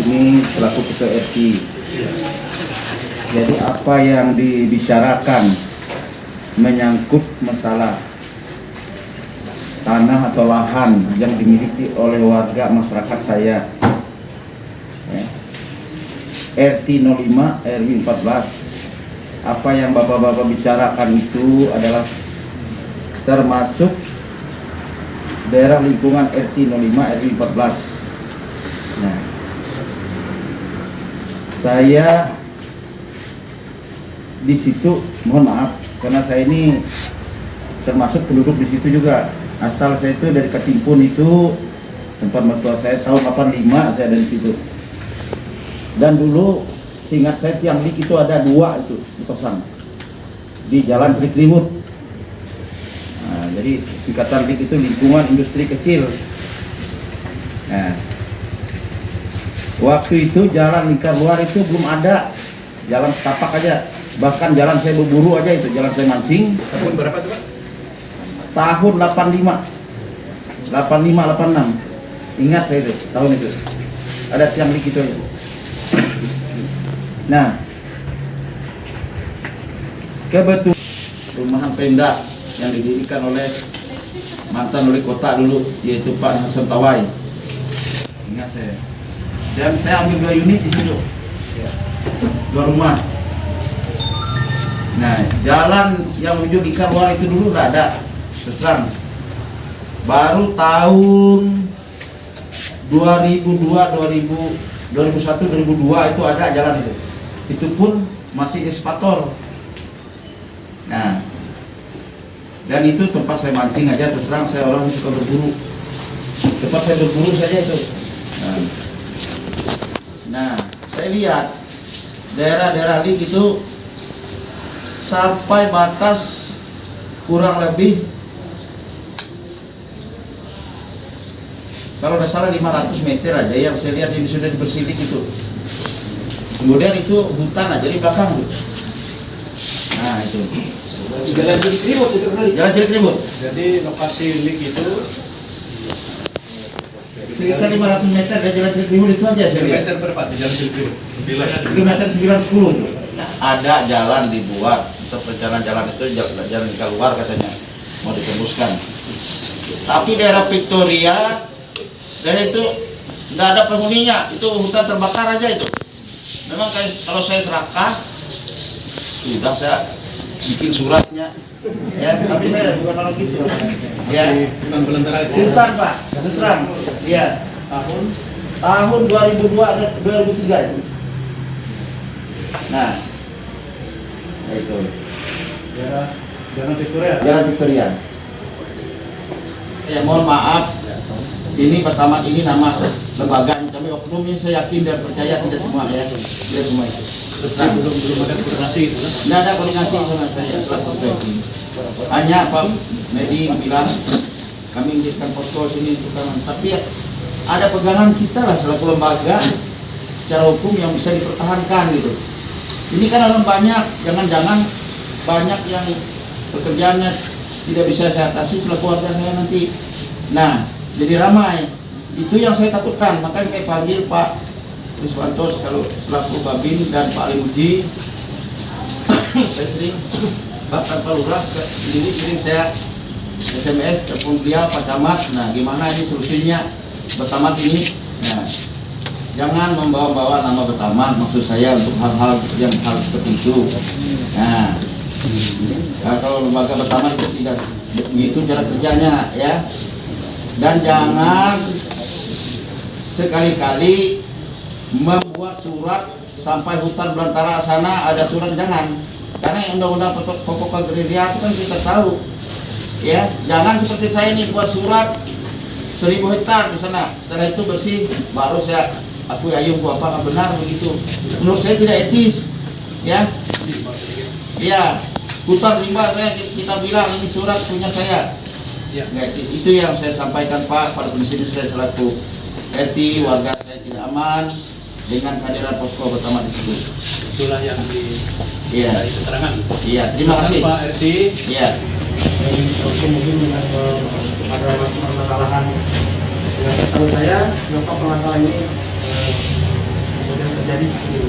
sini selaku ketua RT. Jadi apa yang dibicarakan menyangkut masalah tanah atau lahan yang dimiliki oleh warga masyarakat saya, ya. RT 05 RW 14, apa yang bapak-bapak bicarakan itu adalah termasuk daerah lingkungan RT 05 RW 14. Nah, saya di situ mohon maaf karena saya ini termasuk penduduk di situ juga. Asal saya itu dari Katimpun, itu tempat mertua saya, tahun 85 saya dari situ. Dan dulu seingat saya tiang lik itu ada 2 itu dipasang di Jalan Trikriwut. Nah, jadi singkatan lik itu lingkungan industri kecil. Nah, waktu itu jalan lingkar luar itu belum ada, jalan setapak aja. Bahkan jalan saya berburu aja itu, jalan saya mancing. Tahun berapa tuh Pak? Tahun 85, 86. Ingat saya itu, tahun itu. Ada tiang lik itu aja. Nah, kebetulan rumahan Pemda yang didirikan oleh mantan wali kota dulu, yaitu Pak Hasan Tawai. Ingat saya. Dan saya ambil 2 unit di situ, 2 rumah. Nah, jalan yang menuju di luar itu dulu nggak ada, terang. Baru tahun 2001, 2002 itu ada jalan itu. Itu pun masih eskavator. Nah, dan itu tempat saya mancing aja, terang saya orang suka berburu. Tempat saya berburu saja itu. Nah, saya lihat daerah-daerah lik itu sampai batas kurang lebih, kalau tidak salah 500 meter aja yang saya lihat ini sudah dibersilik itu. Kemudian itu hutan aja di belakang itu. Nah itu. Jalan Trikriwut itu kali. Jalan Trikriwut. Jadi lokasi lik itu sekitar 500 meter dari Jalan Trikriwut itu aja saya lihat. kilometer berapa di Jalan Trikriwut? 3 meter 910 itu. Ada jalan dibuat untuk rencana jalan itu, jalan keluar katanya mau ditembuskan. Tapi daerah Victoria, daerah itu nggak ada penghuninya, itu hutan terbakar aja itu. Memang kalau saya serakah, sudah saya bikin suratnya, ya. Tapi saya bukan orang gitu, ya. Bukan belantara itu. Hutan Pak, terang, ya. Tahun 2002 dan 2003 itu. Nah, itu. Jalan Victoria. Jalan Victoria. Ya mohon maaf, ini pertama ini nama lembaga kami oknum ini saya yakin dan percaya tidak semua ya, tidak semua itu. Belum ada koordinasi itu kan? Tidak ada koordinasi sama saya selaku PPI. Hanya Pak Medi bilang kami menjadikan posko sini untuk kawan, tapi ada pegangan kita lah selaku lembaga secara hukum yang bisa dipertahankan gitu. Ini kan orang banyak, jangan-jangan banyak yang pekerjaannya tidak bisa saya atasi selaku warga saya nanti. Nah, jadi ramai. Itu yang saya takutkan. Makanya saya panggil Pak Riswanto kalau selaku Babin dan Pak Alimuji. Saya sering bahkan Pak Lurah sendiri saya SMS telepon beliau Pak Camat. Nah, gimana ini solusinya Betamat ini? Nah, jangan membawa-bawa nama Betamat, maksud saya untuk hal-hal yang hal seperti itu. Nah, kalau lembaga Betamat itu tidak begitu cara kerjanya ya. Dan jangan sekali-kali membuat surat sampai hutan belantara sana ada surat, jangan. Karena undang-undang pokok agraria itu kan kita tahu ya. Jangan seperti saya ini buat surat 1000 hektar di sana, setelah itu bersih baru saya akui ayo apa benar begitu. Menurut saya tidak etis ya. Iya, hutan rimba saya kita bilang ini surat punya saya. Ya. Itu yang saya sampaikan Pak pada kondisi saya selaku RT, warga saya tidak aman dengan kehadiran posko Betamat di situ. Itulah yang di keterangan. Iya, terima kasih Pak RT. Iya. Mungkin ada permasalahan yang tahu saya, Bapak pengacara ini terjadi seperti ini.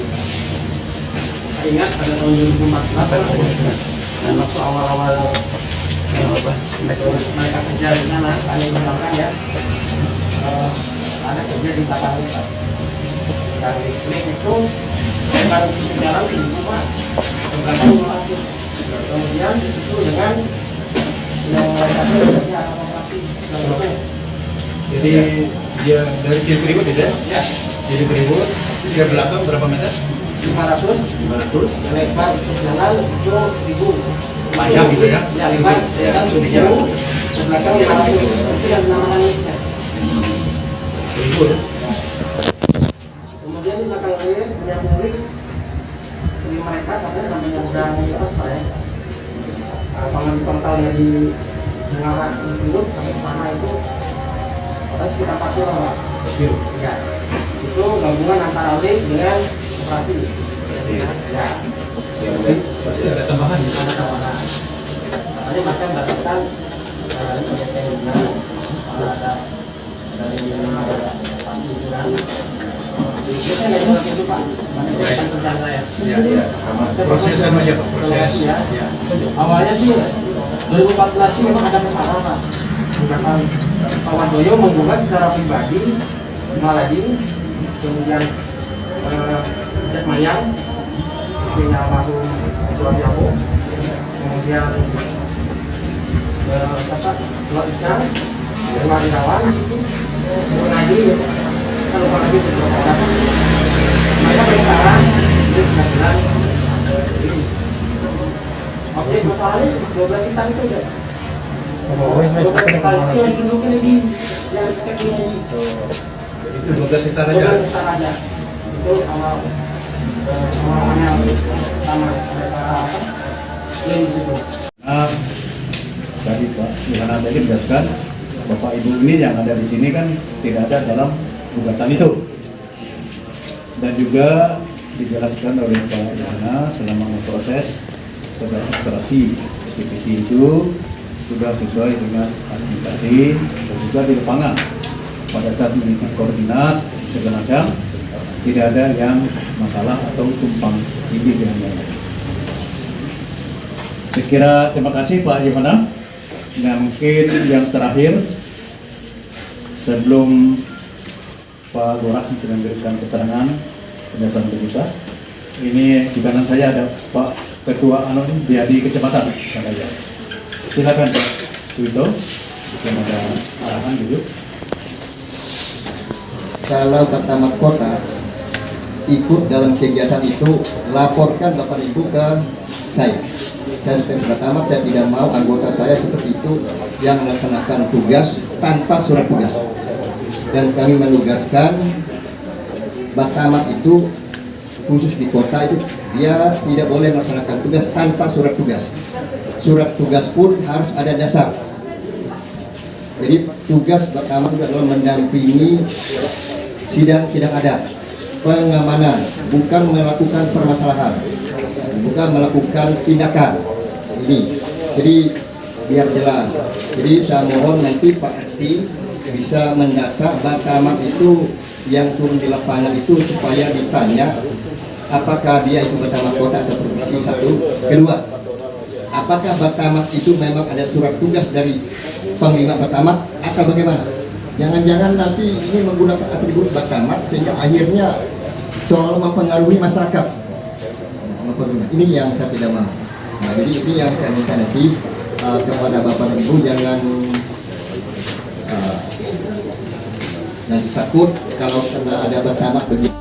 Saya ingat pada tahun 2014 dan waktu awal-awal mereka kerja di sana, kami mengenalkan ya, ada kerja di Jakarta. Dari listrik itu baru ke jalan di rumah, tergantung lokasi. Kemudian itu dengan yang mereka kerja operasi. Jadi dia dari kiri berikut tidak? Ya, Jadi berikut, dia belakang berapa meter? 500, lebar jalan itu 1000. Panjang gitu ya? Ya, lebar jalan 1000, belakang 500. Itu yang dinamakan liftnya. Berikut. Kemudian di belakang saya punya murid, jadi mereka katanya sampai nyebrang terus ya. Pangan total dari mengarah Infield sampai ke sana itu ada sekitar 40 orang. Ya, itu gabungan antara lift dengan operasi. Ya, Berarti ada tambahan. ada tawaran. Makanya mereka mendapatkan senjata yang benar, ada dari operasi dengan biasanya nggak dipakai itu Pak, masih akan kerjaan saya. Ya. Prosesan aja Pak, proses. Ya. Ya. Awalnya sih 2014 sih memang ada perkara Pak. Gugatan Pak Wardoyo menggugat secara pribadi Maladin, kemudian Jack Mayang, istrinya almarhum Tuan Yapo, kemudian siapa? Tuan Isan, Tuan Irawan, Tuan Adi, saya lupa lagi beberapa orang. Mereka bersekarang di pengadilan ini. Objek masalahnya 12 hitam itu udah. 12 kali itu yang tunjukin ini, yang skep ini. Itu 12 hektar aja. 12 hektar aja. Itu sama namanya sama mereka klaim di situ. Tadi Pak Yohana tadi menjelaskan Bapak Ibu ini yang ada di sini kan tidak ada dalam gugatan itu, dan juga dijelaskan oleh Pak Yohana selama memproses operasi SPPT itu sudah sesuai dengan administrasi dan juga di lapangan pada saat mengikat koordinat segala macam tidak ada yang masalah atau tumpang tindih dengan yang lain. Saya kira terima kasih Pak Yohana. Nah mungkin yang terakhir sebelum Pak Lurah memberikan keterangan berdasarkan berita, ini di kanan saya ada Pak Ketua Anon Biadi Kecepatan. Silakan Pak Suwito, jika ada arahan dulu. Kalau Camat Kota ikut dalam kegiatan itu, laporkan Bapak Ibu ke saya. Saya sebagai Camat, saya tidak mau anggota saya seperti itu yang melaksanakan tugas tanpa surat tugas. Dan kami menugaskan Camat itu khusus di kota itu dia tidak boleh melaksanakan tugas tanpa surat tugas. Surat tugas pun harus ada dasar. Jadi tugas Camat juga adalah mendampingi sidang-sidang adat, pengamanan, bukan melakukan permasalahan, bukan melakukan tindakan ini. Jadi biar jelas. Jadi saya mohon nanti Pak Ati bisa mendata Camat itu yang turun di lapangan itu supaya ditanya apakah dia itu Camat Kota atau provinsi satu. Kedua, apakah Camat itu memang ada surat tugas dari Panglima Camat atau bagaimana? Jangan-jangan nanti ini menggunakan atribut Camat sehingga akhirnya soal mempengaruhi masyarakat. Ini yang saya tidak mau. Nah, jadi ini yang saya minta nanti kepada Bapak Ibu, jangan nanti takut kalau kena ada Camat begini.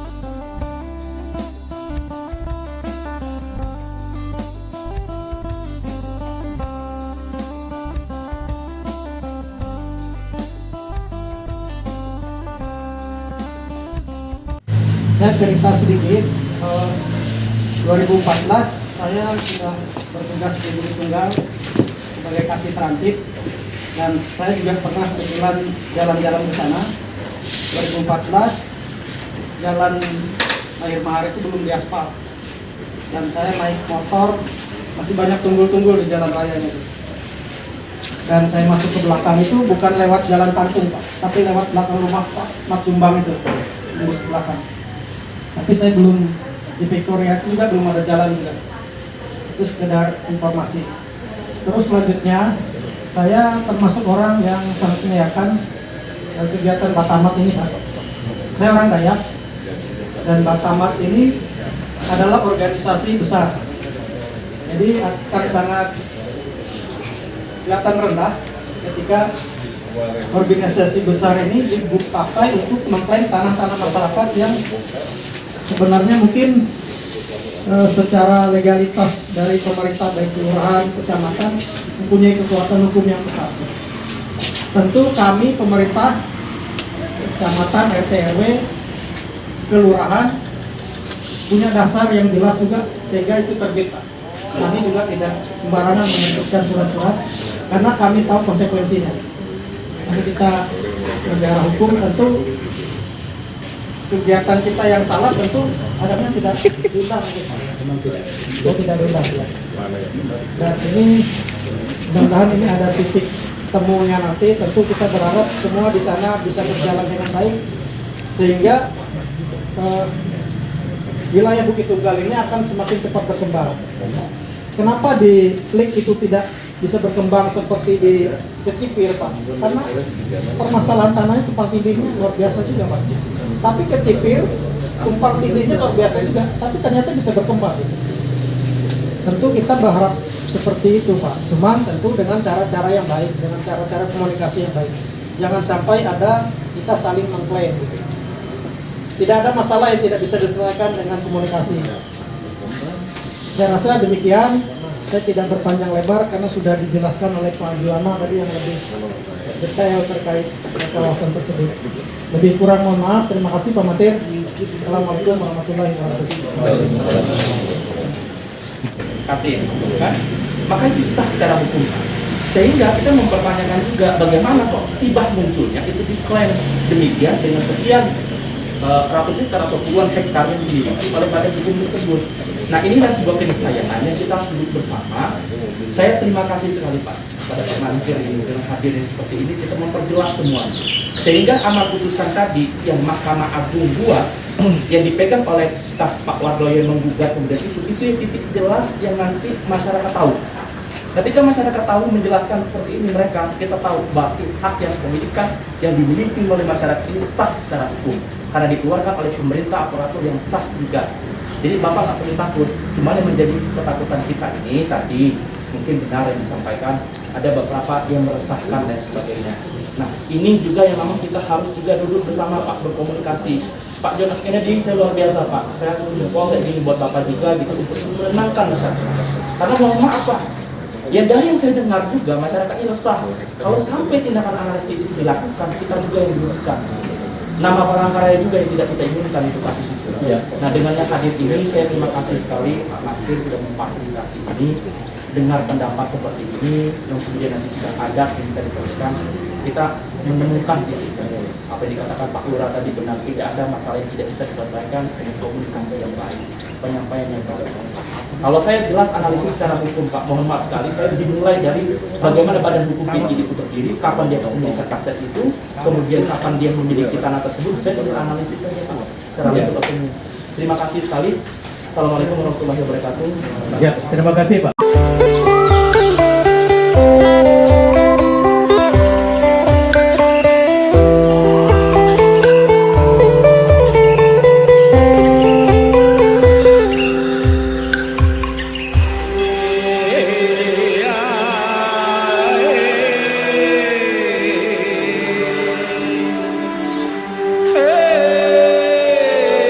Saya cerita sedikit. 2014 saya sudah bertugas di Bukit Tunggal sebagai kasih transit, dan saya juga pernah kebetulan jalan-jalan ke sana. 2014 jalan Lahir Mahar itu belum diaspal, dan saya naik motor masih banyak tunggul-tunggul di jalan raya itu. Dan saya masuk ke belakang itu bukan lewat jalan Tantung Pak, tapi lewat belakang rumah Pak Mat Sumbang itu, tembus belakang. Tapi saya belum di Victoria juga belum ada jalan juga. Itu sekedar informasi. Terus selanjutnya saya termasuk orang yang sangat menyayankan kegiatan Batamat ini, Pak. Saya orang Dayak dan Batamat ini adalah organisasi besar. Jadi akan sangat kelihatan rendah ketika organisasi besar ini dipakai untuk mengklaim tanah-tanah masyarakat yang sebenarnya mungkin secara legalitas dari pemerintah baik kelurahan, kecamatan mempunyai kekuatan hukum yang besar. Tentu kami pemerintah, kecamatan, RT RW, kelurahan punya dasar yang jelas juga sehingga itu terbit. Kami juga tidak sembarangan menerbitkan surat-surat karena kami tahu konsekuensinya. Nanti kita negara hukum tentu kegiatan kita yang salah tentu adanya tidak diundang, tidak diundang. Dan ini mudah-mudahan ini ada titik temunya nanti. Tentu kita berharap semua di sana bisa berjalan dengan baik sehingga wilayah Bukit Tunggal ini akan semakin cepat berkembang. Kenapa di Klik itu tidak bisa berkembang seperti di Kecipir, Pak? Karena permasalahan tanahnya tumpang tindihnya luar biasa juga, Pak. Tapi Kecipir tumpang tindihnya luar biasa juga, tapi ternyata bisa berkembang. Tentu kita berharap seperti itu, Pak. Cuman tentu dengan cara-cara yang baik, dengan cara-cara komunikasi yang baik. Jangan sampai ada kita saling mengklaim. Tidak ada masalah yang tidak bisa diselesaikan dengan komunikasi. Saya rasa demikian. Saya tidak berpanjang lebar karena sudah dijelaskan oleh Pak Juwana tadi yang lebih detail terkait kawasan tersebut. Lebih kurang mohon maaf. Terima kasih Pak Matir. Assalamualaikum warahmatullahi wabarakatuh. SKT, kan? Maka itu sah secara hukum. Sehingga kita mempertanyakan juga bagaimana kok tiba munculnya itu diklaim demikian dengan sekian ratus hektar atau puluhan hektar yang dimiliki oleh badan hukum tersebut. Nah, inilah sebuah keniscayaan yang kita harus duduk bersama. Saya terima kasih sekali Pak pada Pak Matir ini dengan hadirnya seperti ini, kita memperjelas semuanya. Sehingga amar putusan tadi yang Mahkamah Agung buat yang dipegang oleh Pak Wardoyo yang menggugat kemudian itu yang titik jelas yang nanti masyarakat tahu. Ketika masyarakat tahu menjelaskan seperti ini, kita tahu bahwa hak yang kepemilikan yang dimiliki oleh masyarakat ini sah secara hukum karena dikeluarkan oleh pemerintah aparatur yang sah juga. Jadi Bapak nggak perlu takut. Cuma yang menjadi ketakutan kita ini tadi mungkin benar yang disampaikan, ada beberapa yang meresahkan dan sebagainya. Nah, ini juga yang memang kita harus juga duduk bersama Pak, berkomunikasi. Pak John F. Kennedy, saya luar biasa Pak. Saya jempol kayak gini buat Bapak juga gitu untuk menenangkan masyarakat. Karena mohon maaf Pak, ya dari yang saya dengar juga masyarakat ini resah. Kalau sampai tindakan anarkis itu dilakukan, kita juga yang dirugikan. Nama Palangkaraya juga yang tidak kita inginkan itu kasus itu. Ya. Nah, dengannya hadir ini saya terima kasih sekali Pak Matir sudah memfasilitasi ini. Dengar pendapat seperti ini yang kemudian nanti sudah ada yang kita diteruskan, kita menemukan apa yang dikatakan Pak Lurah tadi benar, tidak ada masalah yang tidak bisa diselesaikan dengan komunikasi yang baik, penyampaian yang baik. Kalau saya jelas analisis secara hukum Pak, mohon maaf sekali, saya dimulai dari bagaimana badan hukum PID itu berdiri, kapan dia memiliki aset itu, kemudian kapan dia memiliki tanah tersebut, saya dari analisis saja Pak, secara legal umum. Terima kasih sekali. Assalamualaikum warahmatullahi wabarakatuh. Ya, terima kasih Pak.